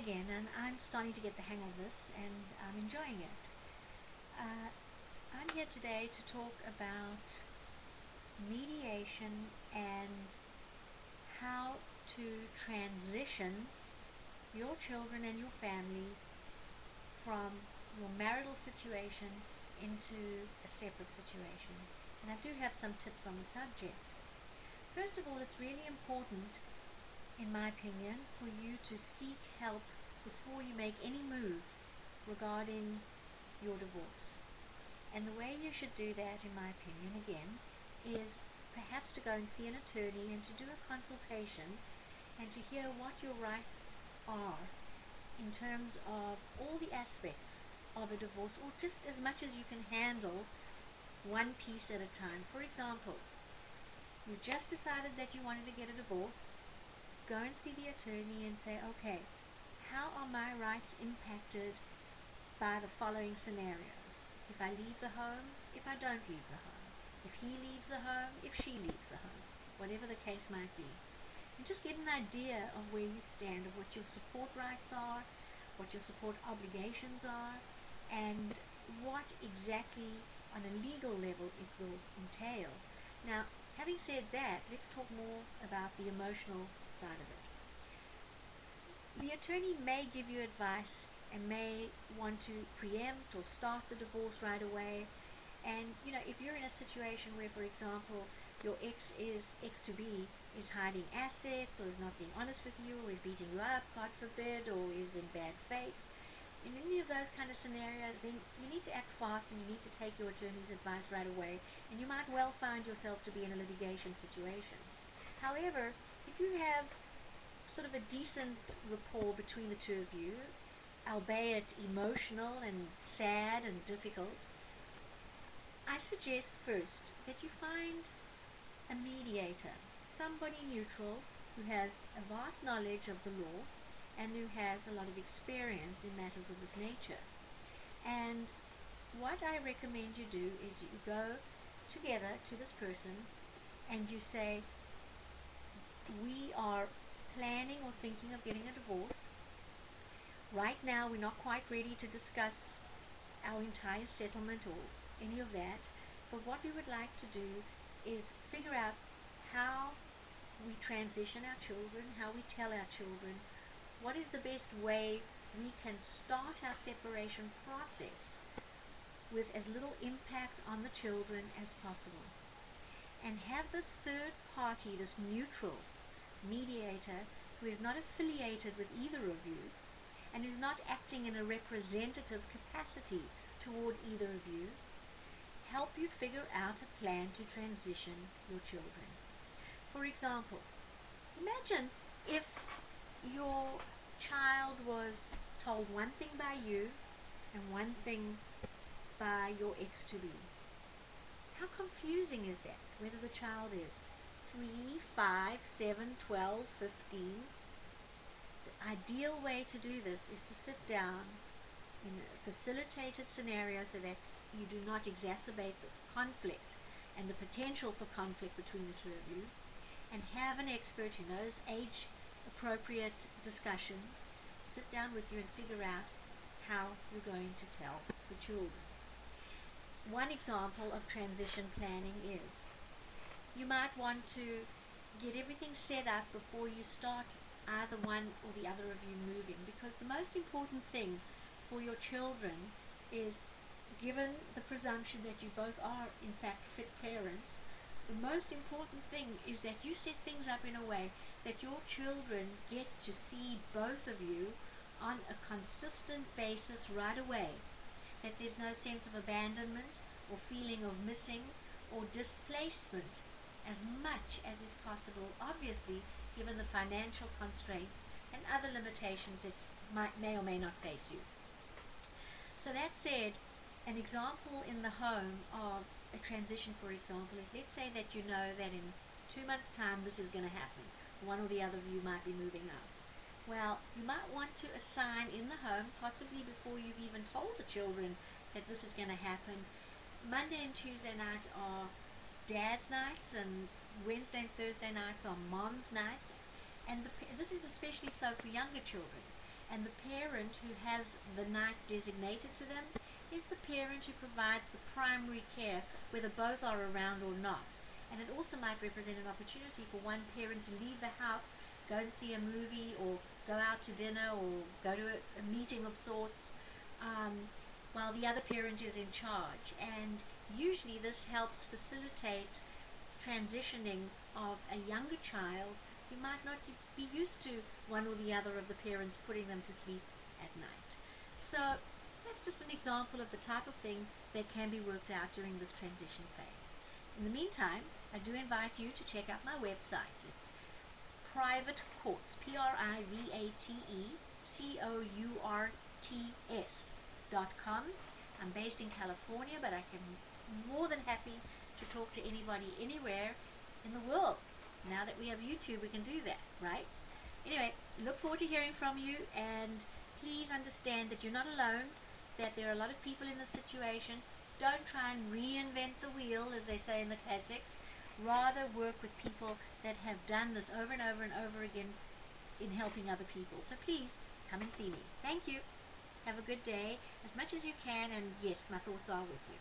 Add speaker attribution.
Speaker 1: again, and I'm starting to get the hang of this, and I'm enjoying it. I'm here today to talk about mediation and how to transition your children and your family from your marital situation into a separate situation. And I do have some tips on the subject. First of all, it's really important, in my opinion, for you to seek help before you make any move regarding your divorce. And the way you should do that, in my opinion, again, is perhaps to go and see an attorney and to do a consultation and to hear what your rights are in terms of all the aspects of a divorce, or just as much as you can handle, one piece at a time. For example, you just decided that you wanted to get a divorce. Go and see the attorney and say, okay, how are my rights impacted by the following scenarios? If I leave the home, if I don't leave the home, if he leaves the home, if she leaves the home, whatever the case might be. And just get an idea of where you stand, of what your support rights are, what your support obligations are, and what exactly on a legal level it will entail. Now, having said that, let's talk more about the emotional side of it. The attorney may give you advice and may want to preempt or start the divorce right away. And, if you're in a situation where, for example, your ex to be is hiding assets, or is not being honest with you, or is beating you up, God forbid, or is in bad faith, in any of those kind of scenarios, then you need to act fast and you need to take your attorney's advice right away, and you might well find yourself to be in a litigation situation. However, if you have sort of a decent rapport between the two of you, albeit emotional and sad and difficult, I suggest first that you find a mediator, somebody neutral who has a vast knowledge of the law and who has a lot of experience in matters of this nature. And what I recommend you do is you go together to this person and you say, we are planning or thinking of getting a divorce. Right now we're not quite ready to discuss our entire settlement or any of that, but what we would like to do is figure out how we transition our children, how we tell our children what is the best way we can start our separation process with as little impact on the children as possible. And have this third party, this neutral mediator, who is not affiliated with either of you and is not acting in a representative capacity toward either of you, help you figure out a plan to transition your children. For example, imagine if your child was told one thing by you and one thing by your ex-to-be. How confusing is that, whether the child is 3, 5, 7, 12, 15? The ideal way to do this is to sit down in a facilitated scenario so that you do not exacerbate the conflict and the potential for conflict between the two of you, and have an expert who knows age-appropriate discussions sit down with you and figure out how you're going to tell the children. One example of transition planning is you might want to get everything set up before you start either one or the other of you moving, because the most important thing for your children is, given the presumption that you both are in fact fit parents, the most important thing is that you set things up in a way that your children get to see both of you on a consistent basis right away, that there's no sense of abandonment or feeling of missing or displacement, as much as is possible, obviously, given the financial constraints and other limitations that may or may not face you. So that said, an example in the home of a transition, for example, is, let's say that you know that in 2 months' time this is going to happen. One or the other of you might be moving out. Well, you might want to assign in the home, possibly before you've even told the children that this is going to happen, Monday and Tuesday nights are dad's nights, and Wednesday and Thursday nights are mom's nights. And this is especially so for younger children. And the parent who has the night designated to them is the parent who provides the primary care, whether both are around or not. And it also might represent an opportunity for one parent to leave the house, go and see a movie, or go out to dinner, or go to a meeting of sorts, while the other parent is in charge. And usually this helps facilitate transitioning of a younger child who might not be used to one or the other of the parents putting them to sleep at night. So that's just an example of the type of thing that can be worked out during this transition phase. In the meantime, I do invite you to check out my website. It's Private Courts, privatecourts.com. I'm based in California, but I can more than happy to talk to anybody anywhere in the world. Now that we have YouTube, we can do that, right? Anyway, look forward to hearing from you, and please understand that you're not alone, that there are a lot of people in this situation. Don't try and reinvent the wheel, as they say in the classics. Rather work with people that have done this over and over and over again in helping other people. So please, come and see me. Thank you. Have a good day, as much as you can, and yes, my thoughts are with you.